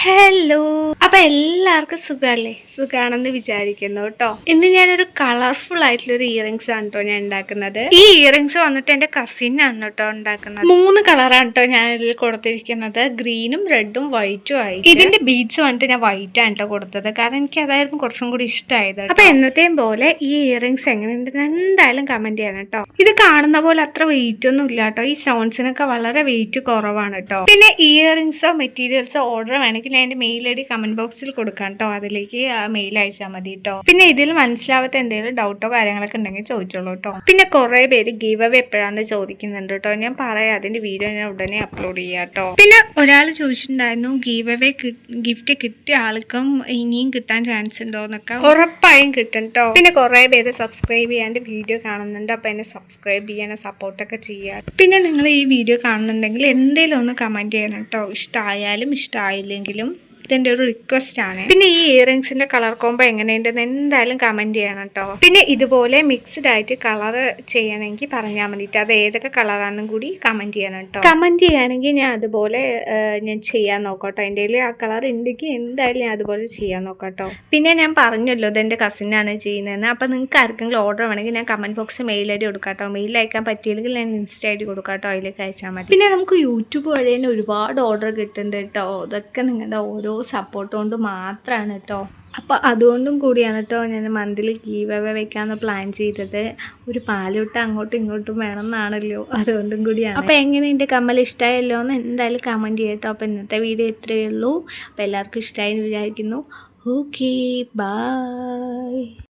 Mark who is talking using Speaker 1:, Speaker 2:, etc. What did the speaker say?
Speaker 1: Hello, അപ്പൊ എല്ലാവർക്കും സുഖമല്ലേ? സുഖാണെന്ന് വിചാരിക്കുന്നു കേട്ടോ. ഇന്ന് ഞാനൊരു കളർഫുൾ ആയിട്ടുള്ള ഒരു ഇയറിങ്സ് ആണ് കേട്ടോ ഞാൻ ഉണ്ടാക്കുന്നത്. ഈ ഇയറിങ്സ് വന്നിട്ട് എന്റെ കസിൻ ആണ് കേട്ടോ ഉണ്ടാക്കുന്നത്. 3 കളറാണ് കേട്ടോ ഞാൻ ഇതിൽ കൊടുത്തിരിക്കുന്നത്, ഗ്രീനും റെഡും വൈറ്റും ആയി. ഇതിന്റെ ബീഡ്സ് വന്നിട്ട് ഞാൻ വൈറ്റ് ആണ് കേട്ടോ കൊടുത്തത്, കാരണം എനിക്ക് അതായിരുന്നു കുറച്ചും കൂടി ഇഷ്ടമായത്. അപ്പൊ എന്നത്തെയും പോലെ ഈ ഇയറിങ്സ് എങ്ങനെയുണ്ട് എന്തായാലും കമന്റ് ചെയ്യണം കേട്ടോ. ഇത് കാണുന്ന പോലെ അത്ര വെയിറ്റ് ഒന്നും ഇല്ല കേട്ടോ. ഈ സ്റ്റോൺസിനൊക്കെ വളരെ വെയിറ്റ് കുറവാണ് കേട്ടോ. പിന്നെ ഇയറിങ്സോ മെറ്റീരിയൽസോ ഓർഡർ വേണമെങ്കിൽ ഞാൻ എൻ്റെ മെയിൽ ഐ ഡി കമന്റ് ബോക്സിൽ കൊടുക്കാം കേട്ടോ. അതിലേക്ക് മെയിൽ അയച്ചാൽ മതി കേട്ടോ. പിന്നെ ഇതിൽ മനസ്സിലാവാത്ത എന്തെങ്കിലും ഡൗട്ടോ കാര്യങ്ങളൊക്കെ ഉണ്ടെങ്കിൽ ചോദിച്ചോളൂ കേട്ടോ. പിന്നെ കുറെ പേര് ഗീവ് അവേ എപ്പോഴാന്ന് ചോദിക്കുന്നുണ്ട് കേട്ടോ. ഞാൻ പറയാം, അതിന്റെ വീഡിയോ ഞാൻ ഉടനെ അപ്ലോഡ് ചെയ്യാം കേട്ടോ. പിന്നെ ഒരാൾ ചോദിച്ചിട്ടുണ്ടായിരുന്നു ഗീവ് അവേ ഗിഫ്റ്റ് കിട്ടിയ ആൾക്കും ഇനിയും കിട്ടാൻ ചാൻസ് ഉണ്ടോ എന്നൊക്കെ. ഉറപ്പായും കിട്ടും കേട്ടോ. പിന്നെ കുറെ പേര് സബ്സ്ക്രൈബ് ചെയ്യാണ്ട് വീഡിയോ കാണുന്നുണ്ട്. അപ്പൊ എന്നെ സബ്സ്ക്രൈബ് ചെയ്യാൻ സപ്പോർട്ടൊക്കെ ചെയ്യാം. പിന്നെ നിങ്ങൾ ഈ വീഡിയോ കാണുന്നുണ്ടെങ്കിൽ എന്തെങ്കിലും ഒന്ന് കമന്റ് ചെയ്യണം കേട്ടോ. ഇഷ്ടമായാലും ഇഷ്ടമായില്ലെങ്കിലും ഇതെന്റെ ഒരു റിക്വസ്റ്റ് ആണ്. പിന്നെ ഈ ഇയറിങ്സിന്റെ കളർ കോംബോ എങ്ങനെയുണ്ടെന്ന് എന്തായാലും കമന്റ് ചെയ്യണം കേട്ടോ. പിന്നെ ഇതുപോലെ മിക്സ്ഡ് ആയിട്ട് കളർ ചെയ്യണമെങ്കിൽ പറഞ്ഞാൽ മതിട്ട്, അത് ഏതൊക്കെ കളറാണെന്നും കൂടി കമന്റ് ചെയ്യണം കേട്ടോ. കമന്റ് ചെയ്യുകയാണെങ്കിൽ ഞാൻ അതുപോലെ ഞാൻ ചെയ്യാൻ നോക്കട്ടോ. എൻ്റെ ആ കളർ ഉണ്ടെങ്കിൽ എന്തായാലും ഞാൻ അതുപോലെ ചെയ്യാൻ നോക്കട്ടോ. പിന്നെ ഞാൻ പറഞ്ഞല്ലോ ഇതെന്റെ കസിനാണ് ചെയ്യുന്നതെന്ന്. അപ്പൊ നിങ്ങൾക്ക് ആർക്കെങ്കിലും ഓർഡർ വേണമെങ്കിൽ ഞാൻ കമന്റ് ബോക്സിൽ മെയിൽ ഐ ഡി കൊടുക്കാട്ടോ. മെയിൽ അയക്കാൻ പറ്റിയില്ലെങ്കിൽ ഞാൻ ഇൻസ്റ്റ ഐ ഡി കൊടുക്കാട്ടോ, അതിലേക്ക് അയച്ചാൽ മതി. പിന്നെ നമുക്ക് യൂട്യൂബ് വഴി തന്നെ ഒരുപാട് ഓർഡർ കിട്ടുന്നുണ്ട് കേട്ടോ. അതൊക്കെ നിങ്ങളുടെ ഓരോ സപ്പോർട്ട് കൊണ്ട് മാത്രമാണ് കേട്ടോ. അപ്പോൾ അതുകൊണ്ടും കൂടിയാണ് കേട്ടോ ഞാൻ മന്ത്ലി ഗീവ് അവേ വെക്കാമെന്ന് പ്ലാൻ ചെയ്തത്. ഒരു പാലിട്ട് അങ്ങോട്ടും ഇങ്ങോട്ടും വേണമെന്നാണല്ലോ, അതുകൊണ്ടും കൂടിയാണ്. അപ്പോൾ എങ്ങനെ എൻ്റെ കമ്മൽ ഇഷ്ടമായല്ലോ എന്ന് എന്തായാലും കമൻറ്റ് ചെയ്യട്ടോ. അപ്പോൾ ഇന്നത്തെ വീഡിയോ ഇത്രയേ ഉള്ളൂ. അപ്പോൾ എല്ലാവർക്കും ഇഷ്ടമായി എന്ന് വിചാരിക്കുന്നു. Okay, by.